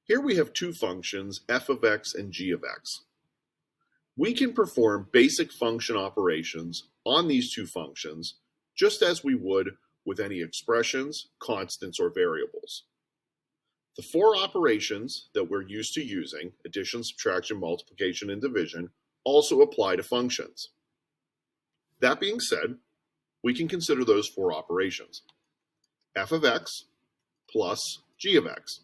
Here we have two functions, f of x and g of x. We can perform basic function operations on these two functions just as we would with any expressions, constants, or variables. The four operations that we're used to using, addition, subtraction, multiplication, and division, also apply to functions. That being said, we can consider those four operations. F of x plus g of x.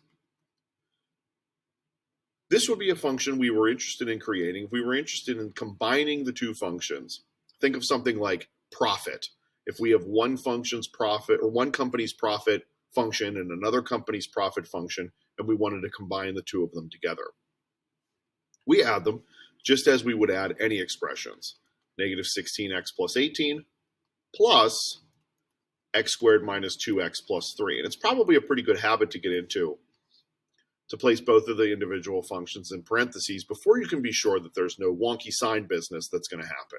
This would be a function we were interested in creating if we were interested in combining the two functions. Think of something like profit. If we have one function's profit or one company's profit function and another company's profit function, and we wanted to combine the two of them together. We add them just as we would add any expressions. Negative 16x plus 18 plus x squared minus 2x plus 3. And it's probably a pretty good habit to get into, to place both of the individual functions in parentheses before you can be sure that there's no wonky sign business that's going to happen.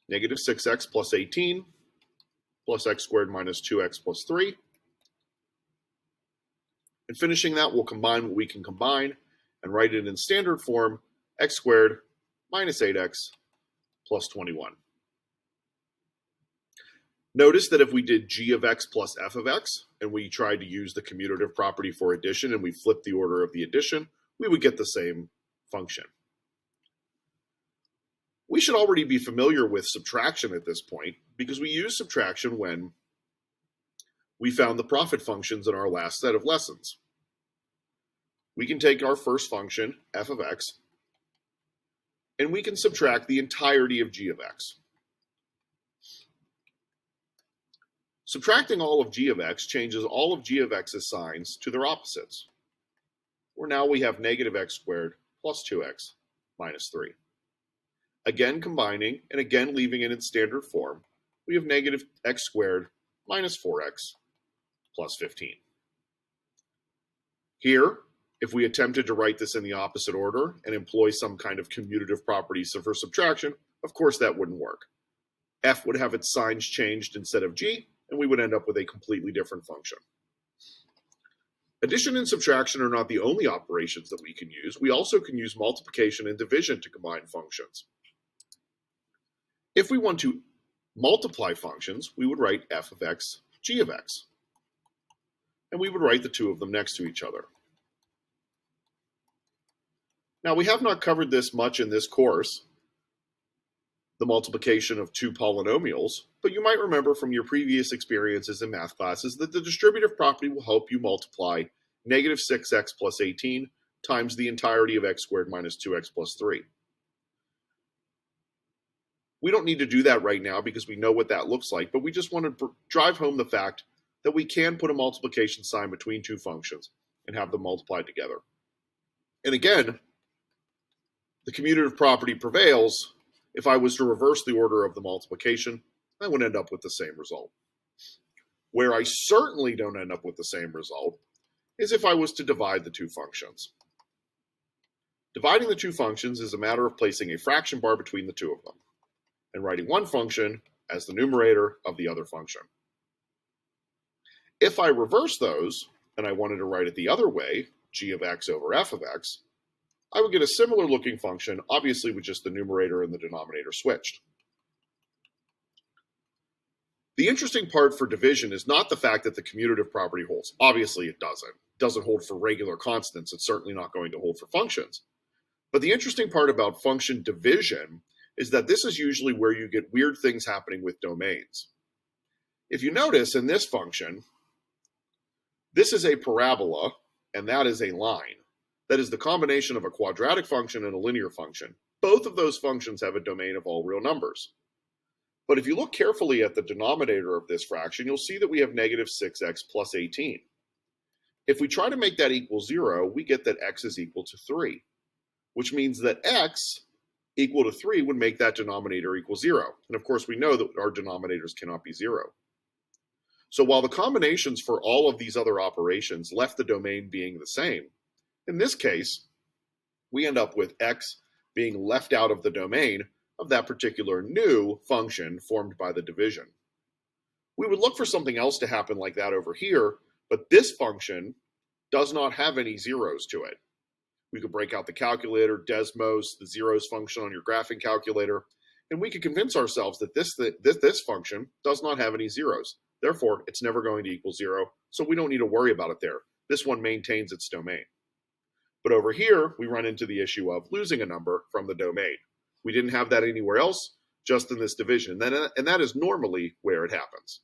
Negative 6x plus 18 plus x squared minus 2x plus 3. And finishing that, we'll combine what we can combine and write it in standard form, x squared minus 8x plus 21. Notice that if we did g of x plus f of x, and we tried to use the commutative property for addition, and we flipped the order of the addition, we would get the same function. We should already be familiar with subtraction at this point, because we used subtraction when we found the profit functions in our last set of lessons. We can take our first function, f of x, and we can subtract the entirety of g of x. Subtracting all of g of x changes all of g of x's signs to their opposites, where now we have negative x squared plus 2x minus 3. Again combining and again leaving it in standard form, we have negative x squared minus 4x plus 15. Here, if we attempted to write this in the opposite order and employ some kind of commutative property for subtraction, of course that wouldn't work. F would have its signs changed instead of g, and we would end up with a completely different function. Addition and subtraction are not the only operations that we can use. We also can use multiplication and division to combine functions. If we want to multiply functions, we would write f of x, g of x. And we would write the two of them next to each other. Now, we have not covered this much in this course, the multiplication of two polynomials, but you might remember from your previous experiences in math classes that the distributive property will help you multiply negative 6x plus 18 times the entirety of x squared minus 2x plus 3. We don't need to do that right now because we know what that looks like, but we just want to drive home the fact that we can put a multiplication sign between two functions and have them multiplied together. And again, the commutative property prevails. If I was to reverse the order of the multiplication, I would end up with the same result. Where I certainly don't end up with the same result is if I was to divide the two functions. Dividing the two functions is a matter of placing a fraction bar between the two of them and writing one function as the numerator of the other function. If I reverse those, and I wanted to write it the other way, g of x over f of x, I would get a similar looking function, obviously with just the numerator and the denominator switched. The interesting part for division is not the fact that the commutative property holds. Obviously it doesn't. It doesn't hold for regular constants. It's certainly not going to hold for functions. But the interesting part about function division is that this is usually where you get weird things happening with domains. If you notice in this function, this is a parabola and that is a line. That is the combination of a quadratic function and a linear function. Both of those functions have a domain of all real numbers. But if you look carefully at the denominator of this fraction, you'll see that we have negative 6x plus 18. If we try to make that equal 0, we get that x is equal to 3, which means that x equal to 3 would make that denominator equal 0. And of course, we know that our denominators cannot be 0. So while the combinations for all of these other operations left the domain being the same, in this case, we end up with x being left out of the domain of that particular new function formed by the division. We would look for something else to happen like that over here, but this function does not have any zeros to it. We could break out the calculator, Desmos, the zeros function on your graphing calculator, and we could convince ourselves that this function does not have any zeros. Therefore, it's never going to equal 0, so we don't need to worry about it there. This one maintains its domain. But over here, we run into the issue of losing a number from the domain. We didn't have that anywhere else, just in this division, and that is normally where it happens.